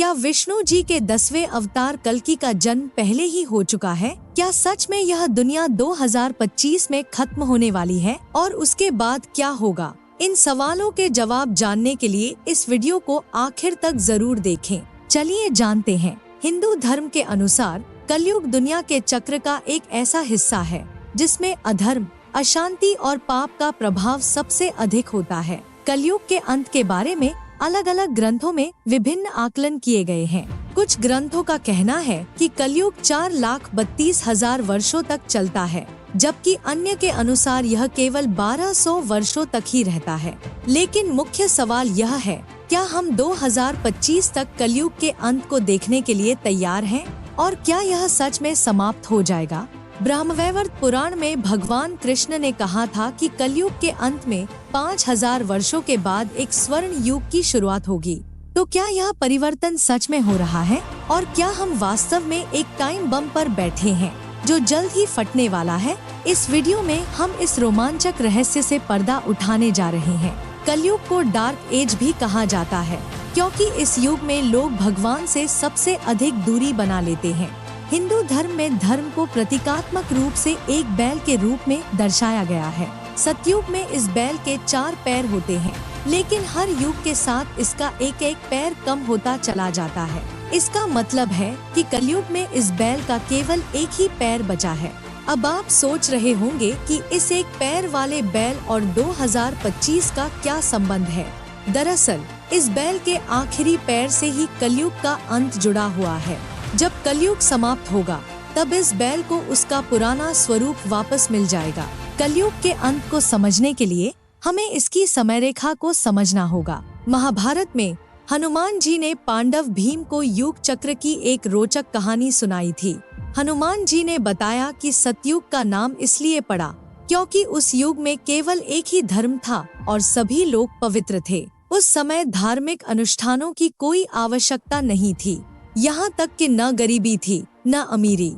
क्या विष्णु जी के 10वें अवतार कल्कि का जन्म पहले ही हो चुका है? क्या सच में यह दुनिया 2025 में खत्म होने वाली है और उसके बाद क्या होगा? इन सवालों के जवाब जानने के लिए इस वीडियो को आखिर तक जरूर देखें। चलिए जानते हैं। हिंदू धर्म के अनुसार कलयुग दुनिया के चक्र का एक ऐसा हिस्सा है जिसमें अधर्म, अशांति और पाप का प्रभाव सबसे अधिक होता है। कलयुग के अंत के बारे में अलग अलग ग्रंथों में विभिन्न आकलन किए गए हैं। कुछ ग्रंथों का कहना है कि कलयुग 4,32,000 वर्षों तक चलता है, जबकि अन्य के अनुसार यह केवल 1200 वर्षों तक ही रहता है। लेकिन मुख्य सवाल यह है, क्या हम 2025 तक कलयुग के अंत को देखने के लिए तैयार हैं? और क्या यह सच में समाप्त हो जाएगा? ब्रह्मवैवर्त पुराण में भगवान कृष्ण ने कहा था कि कलयुग के अंत में 5000 वर्षों के बाद एक स्वर्ण युग की शुरुआत होगी। तो क्या यह परिवर्तन सच में हो रहा है? और क्या हम वास्तव में एक टाइम बम पर बैठे हैं जो जल्द ही फटने वाला है? इस वीडियो में हम इस रोमांचक रहस्य से पर्दा उठाने जा रहे हैं। कलयुग को डार्क एज भी कहा जाता है क्योंकि इस युग में लोग भगवान से सबसे अधिक दूरी बना लेते हैं। हिंदू धर्म में धर्म को प्रतीकात्मक रूप से एक बैल के रूप में दर्शाया गया है। सतयुग में इस बैल के 4 पैर होते हैं, लेकिन हर युग के साथ इसका एक एक पैर कम होता चला जाता है। इसका मतलब है कि कलयुग में इस बैल का केवल एक ही पैर बचा है। अब आप सोच रहे होंगे कि इस एक पैर वाले बैल और 2025 का क्या संबंध है? दरअसल इस बैल के आखिरी पैर से ही कलयुग का अंत जुड़ा हुआ है। जब कलयुग समाप्त होगा तब इस बैल को उसका पुराना स्वरूप वापस मिल जाएगा। कलयुग के अंत को समझने के लिए हमें इसकी समय रेखा को समझना होगा। महाभारत में हनुमान जी ने पांडव भीम को युग चक्र की एक रोचक कहानी सुनाई थी। हनुमान जी ने बताया कि सतयुग का नाम इसलिए पड़ा क्योंकि उस युग में केवल एक ही धर्म था और सभी लोग पवित्र थे। उस समय धार्मिक अनुष्ठानों की कोई आवश्यकता नहीं थी, यहाँ तक कि न गरीबी थी न अमीरी।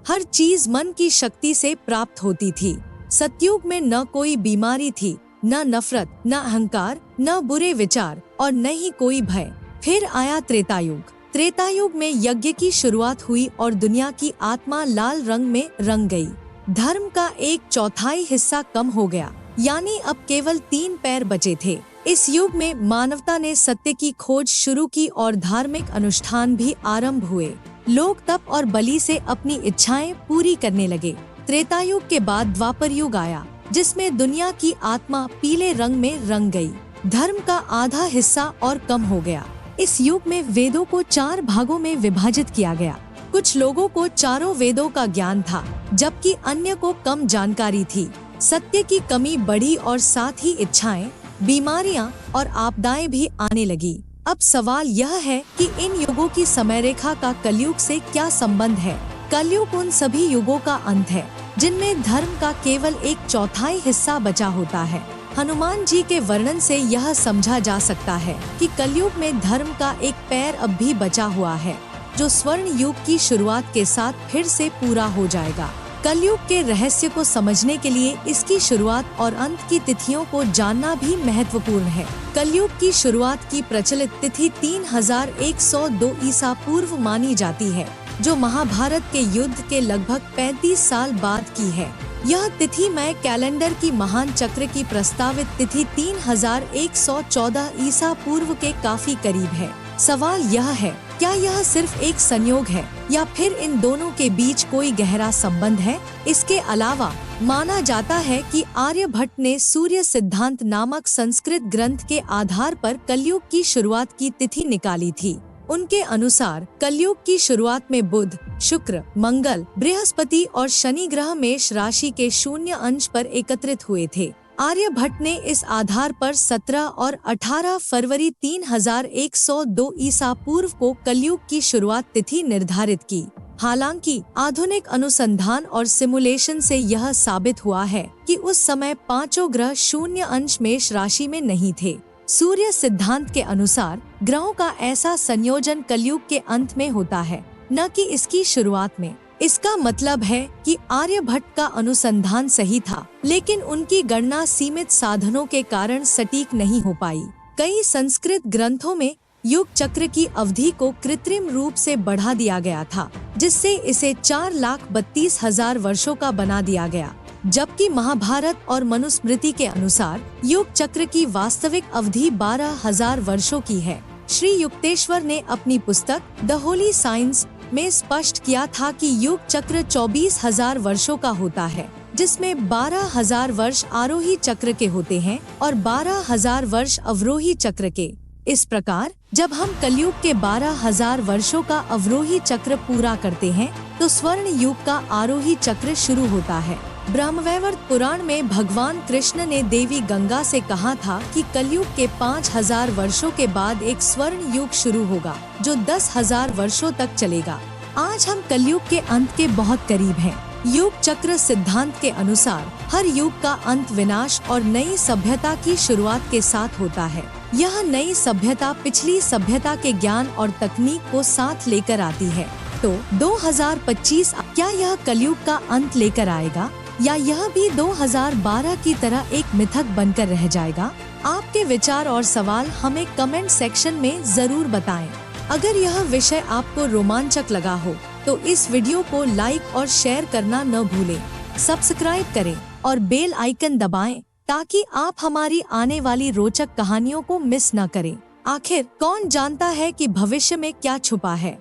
हर चीज मन की शक्ति से प्राप्त होती थी। सतयुग में न कोई बीमारी थी, न नफरत, न अहंकार, न बुरे विचार और न ही कोई भय। फिर आया त्रेतायुग। त्रेतायुग में यज्ञ की शुरुआत हुई और दुनिया की आत्मा लाल रंग में रंग गई। धर्म का 1/4 हिस्सा कम हो गया, यानी अब केवल 3 पैर बचे थे। इस युग में मानवता ने सत्य की खोज शुरू की और धार्मिक अनुष्ठान भी आरंभ हुए। लोग तप और बलि से अपनी इच्छाएं पूरी करने लगे। त्रेतायुग के बाद द्वापर युग आया, जिसमें दुनिया की आत्मा पीले रंग में रंग गई। धर्म का आधा हिस्सा और कम हो गया। इस युग में वेदों को 4 भागों में विभाजित किया गया। कुछ लोगों को चारों वेदों का ज्ञान था, जबकि अन्य को कम जानकारी थी। सत्य की कमी बढ़ी और साथ ही इच्छाएं, बीमारियां और आपदाएं भी आने लगी। अब सवाल यह है कि इन युगों की समय रेखा का कलयुग से क्या संबंध है? कलयुग उन सभी युगों का अंत है जिनमें धर्म का केवल 1/4 हिस्सा बचा होता है। हनुमान जी के वर्णन से यह समझा जा सकता है कि कलयुग में धर्म का एक पैर अब भी बचा हुआ है, जो स्वर्ण युग की शुरुआत के साथ फिर से पूरा हो जाएगा। कलयुग के रहस्य को समझने के लिए इसकी शुरुआत और अंत की तिथियों को जानना भी महत्वपूर्ण है। कलयुग की शुरुआत की प्रचलित तिथि 3102 ईसा पूर्व मानी जाती है, जो महाभारत के युद्ध के लगभग 35 साल बाद की है। यह तिथि मय कैलेंडर की महान चक्र की प्रस्तावित तिथि 3114 ईसा पूर्व के काफी करीब है। सवाल यह है, क्या यह सिर्फ एक संयोग है या फिर इन दोनों के बीच कोई गहरा संबंध है? इसके अलावा माना जाता है कि आर्यभट्ट ने सूर्य सिद्धांत नामक संस्कृत ग्रंथ के आधार पर कलयुग की शुरुआत की तिथि निकाली थी। उनके अनुसार कलयुग की शुरुआत में बुध, शुक्र, मंगल, बृहस्पति और शनि ग्रह मेष राशि के 0 अंश पर एकत्रित हुए थे। आर्यभट्ट ने इस आधार पर 17 और 18 फरवरी 3102 ईसा पूर्व को कलयुग की शुरुआत तिथि निर्धारित की। हालांकि आधुनिक अनुसंधान और सिमुलेशन से यह साबित हुआ है कि उस समय 5 ग्रह 0 अंश मेष राशि में नहीं थे। सूर्य सिद्धांत के अनुसार ग्रहों का ऐसा संयोजन कलयुग के अंत में होता है, न कि इसकी शुरुआत में। इसका मतलब है कि आर्यभट्ट का अनुसंधान सही था, लेकिन उनकी गणना सीमित साधनों के कारण सटीक नहीं हो पाई। कई संस्कृत ग्रंथों में युग चक्र की अवधि को कृत्रिम रूप से बढ़ा दिया गया था, जिससे इसे 4,32,000 वर्षों का बना दिया गया, जबकि महाभारत और मनुस्मृति के अनुसार युग चक्र की वास्तविक अवधि 12,000 वर्षों की है। श्री युक्तेश्वर ने अपनी पुस्तक द होली साइंस में स्पष्ट किया था कि युग चक्र 24,000 वर्षों का होता है, जिसमें 12,000 वर्ष आरोही चक्र के होते हैं और 12,000 वर्ष अवरोही चक्र के। इस प्रकार जब हम कलयुग के 12,000 वर्षों का अवरोही चक्र पूरा करते हैं तो स्वर्ण युग का आरोही चक्र शुरू होता है। ब्रह्मवैवर्त पुराण में भगवान कृष्ण ने देवी गंगा से कहा था कि कलयुग के 5,000 वर्षों के बाद एक स्वर्ण युग शुरू होगा, जो 10,000 वर्षों तक चलेगा। आज हम कलयुग के अंत के बहुत करीब हैं। युग चक्र सिद्धांत के अनुसार हर युग का अंत विनाश और नई सभ्यता की शुरुआत के साथ होता है। यह नई सभ्यता पिछली सभ्यता के ज्ञान और तकनीक को साथ लेकर आती है। तो 2025 क्या यह कलयुग का अंत लेकर आएगा या यह भी 2012 की तरह एक मिथक बनकर रह जाएगा? आपके विचार और सवाल हमें कमेंट सेक्शन में जरूर बताएं। अगर यह विषय आपको रोमांचक लगा हो तो इस वीडियो को लाइक और शेयर करना न भूलें। सब्सक्राइब करें और बेल आइकन दबाएं ताकि आप हमारी आने वाली रोचक कहानियों को मिस न करें। आखिर कौन जानता है कि भविष्य में क्या छुपा है?